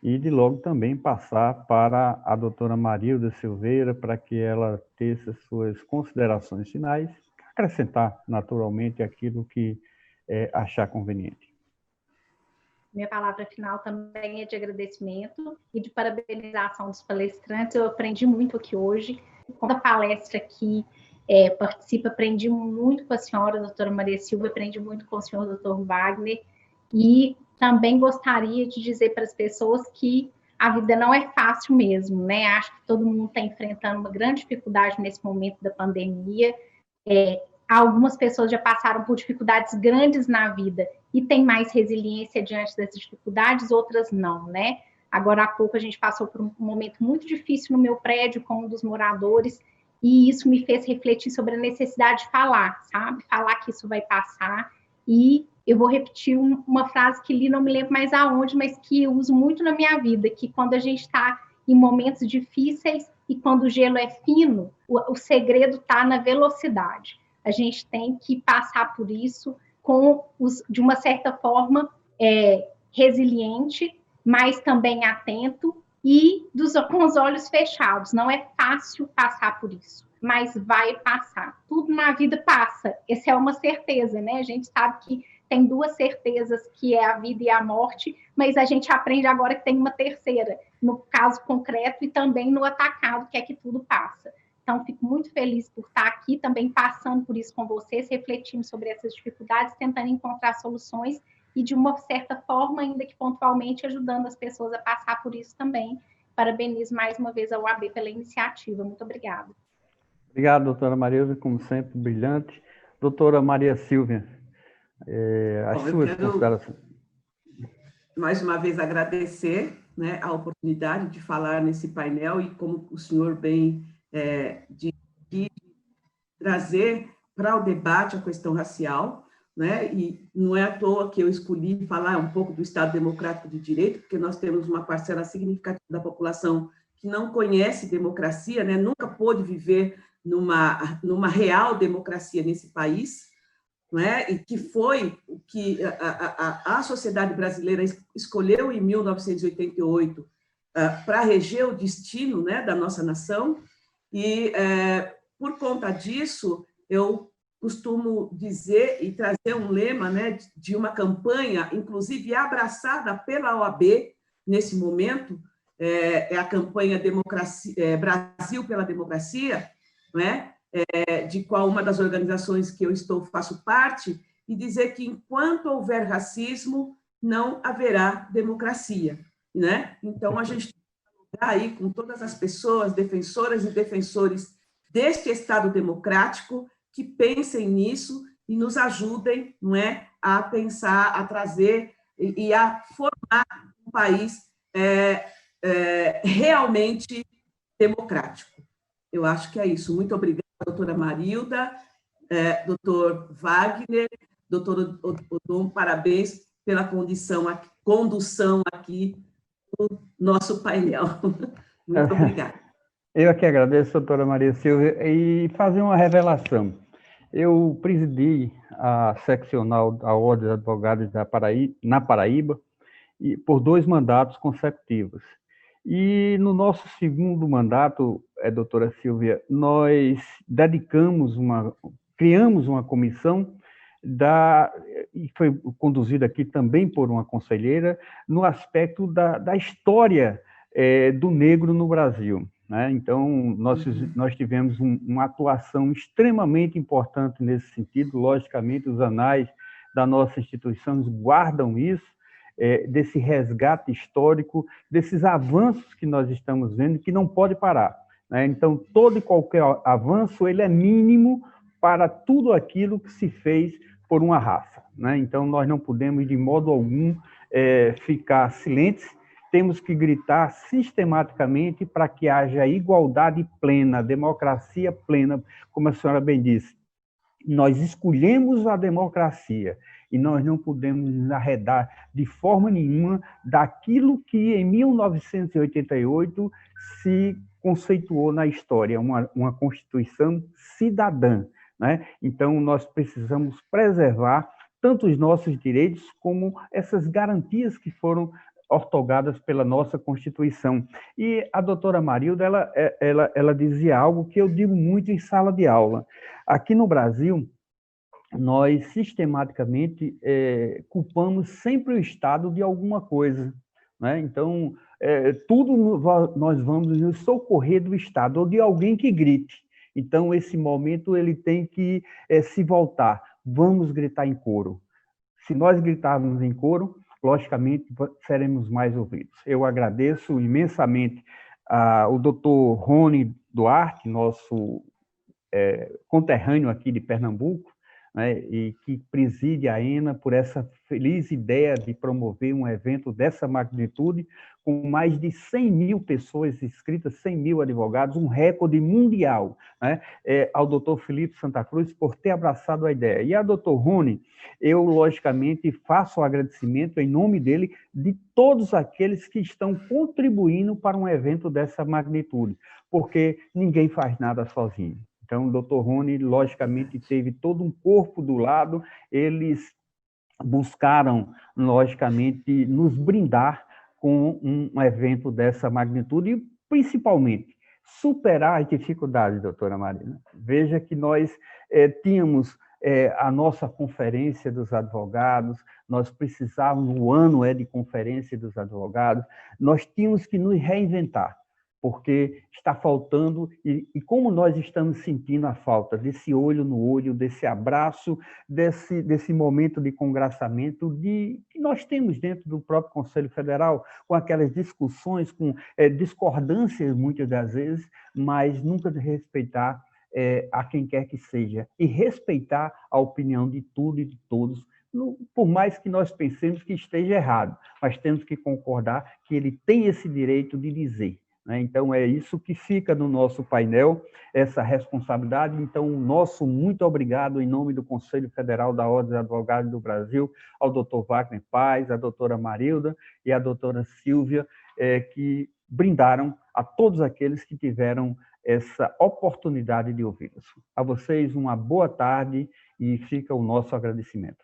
e de logo também passar para a doutora Marilda Silveira para que ela teça suas considerações finais, acrescentar naturalmente aquilo que achar conveniente. Minha palavra final também é de agradecimento e de parabenização dos palestrantes. Eu aprendi muito aqui hoje. Toda palestra aqui participa, aprendi muito com a senhora, doutora Maria Silva, aprendi muito com o senhor, doutor Wagner, e também gostaria de dizer para as pessoas que a vida não é fácil mesmo, né? Acho que todo mundo está enfrentando uma grande dificuldade nesse momento da pandemia. Algumas pessoas já passaram por dificuldades grandes na vida e têm mais resiliência diante dessas dificuldades, outras não, né? Agora há pouco a gente passou por um momento muito difícil no meu prédio com um dos moradores, e isso me fez refletir sobre a necessidade de falar, sabe? Falar que isso vai passar. E eu vou repetir uma frase que li, não me lembro mais aonde, mas que eu uso muito na minha vida, que quando a gente está em momentos difíceis e quando o gelo é fino, o segredo está na velocidade. A gente tem que passar por isso de uma certa forma resiliente, mas também atento e com os olhos fechados. Não é fácil passar por isso, mas vai passar. Tudo na vida passa. Essa é uma certeza, né? A gente sabe que tem duas certezas, que é a vida e a morte, mas a gente aprende agora que tem uma terceira, no caso concreto e também no atacado, que é que tudo passa. Então, fico muito feliz por estar aqui também passando por isso com vocês, refletindo sobre essas dificuldades, tentando encontrar soluções e, de uma certa forma, ainda que pontualmente, ajudando as pessoas a passar por isso também. Parabenizo mais uma vez a UAB pela iniciativa. Muito obrigada. Obrigado, doutora Marilda, como sempre, brilhante. Doutora Maria Silvia, as suas considerações. Mais uma vez, agradecer, né, a oportunidade de falar nesse painel e, como o senhor bem de trazer para o debate a questão racial, né? E não é à toa que eu escolhi falar um pouco do Estado Democrático de Direito, porque nós temos uma parcela significativa da população que não conhece democracia, né? Nunca pôde viver numa real democracia nesse país, né? E que foi o que a sociedade brasileira escolheu em 1988 para reger o destino, né, da nossa nação. E, por conta disso, eu costumo dizer e trazer um lema, né, de uma campanha, inclusive abraçada pela OAB nesse momento, é a campanha Brasil pela Democracia, né, de qual uma das organizações que eu faço parte, e dizer que enquanto houver racismo, não haverá democracia, né? Então, a gente está aí com todas as pessoas, defensoras e defensores deste Estado democrático, que pensem nisso e nos ajudem, não é, a pensar, a trazer e a formar um país realmente democrático. Eu acho que é isso. Muito obrigada, doutora Marilda, doutor Wagner, doutor Odon, parabéns pela condução aqui do nosso painel. Muito obrigada. Eu aqui agradeço, doutora Maria Silvia, e fazer uma revelação. Eu presidi a seccional da Ordem dos Advogados na Paraíba por 2 mandatos consecutivos. E no nosso segundo mandato, doutora Silvia, nós criamos uma comissão e foi conduzida aqui também por uma conselheira, no aspecto da história do negro no Brasil, né? Então, nós tivemos uma atuação extremamente importante nesse sentido. Logicamente, os anais da nossa instituição guardam isso, desse resgate histórico, desses avanços que nós estamos vendo, que não pode parar, né? Então, todo e qualquer avanço, ele é mínimo para tudo aquilo que se fez por uma raça, né? Então, nós não podemos, de modo algum, ficar silentes. Temos que gritar sistematicamente para que haja igualdade plena, democracia plena, como a senhora bem disse. Nós escolhemos a democracia e nós não podemos nos arredar de forma nenhuma daquilo que em 1988 se conceituou na história, uma Constituição cidadã, né? Então, nós precisamos preservar tanto os nossos direitos como essas garantias que foram ortogadas pela nossa Constituição. E a doutora Marilda, ela dizia algo que eu digo muito em sala de aula. Aqui no Brasil, nós sistematicamente culpamos sempre o Estado de alguma coisa, né? Então, tudo nós vamos nos socorrer do Estado ou de alguém que grite. Então, esse momento ele tem que se voltar. Vamos gritar em coro. Se nós gritarmos em coro, logicamente seremos mais ouvidos. Eu agradeço imensamente ao doutor Rony Duarte, nosso conterrâneo aqui de Pernambuco, né, e que preside a ENA por essa feliz ideia de promover um evento dessa magnitude, com mais de 100 mil pessoas inscritas, 100 mil advogados, um recorde mundial, né? Ao doutor Felipe Santa Cruz por ter abraçado a ideia. E a doutor Rony, eu, logicamente, faço o agradecimento em nome dele de todos aqueles que estão contribuindo para um evento dessa magnitude, porque ninguém faz nada sozinho. Então, o doutor Rony, logicamente, teve todo um corpo do lado, eles buscaram, logicamente, nos brindar com um evento dessa magnitude e, principalmente, superar as dificuldades, doutora Marina. Veja que nós tínhamos a nossa conferência dos advogados, nós precisávamos, o ano de conferência dos advogados, nós tínhamos que nos reinventar, porque está faltando, e como nós estamos sentindo a falta desse olho no olho, desse abraço, desse momento de congraçamento que nós temos dentro do próprio Conselho Federal, com aquelas discussões, com discordâncias muitas das vezes, mas nunca de respeitar a quem quer que seja, e respeitar a opinião de tudo e de todos, por mais que nós pensemos que esteja errado, mas temos que concordar que ele tem esse direito de dizer. Então, é isso que fica no nosso painel, essa responsabilidade. Então, o nosso muito obrigado em nome do Conselho Federal da Ordem dos Advogados do Brasil, ao doutor Wagner Paz, à doutora Marilda e à doutora Silvia, que brindaram a todos aqueles que tiveram essa oportunidade de ouvi-los. A vocês, uma boa tarde e fica o nosso agradecimento.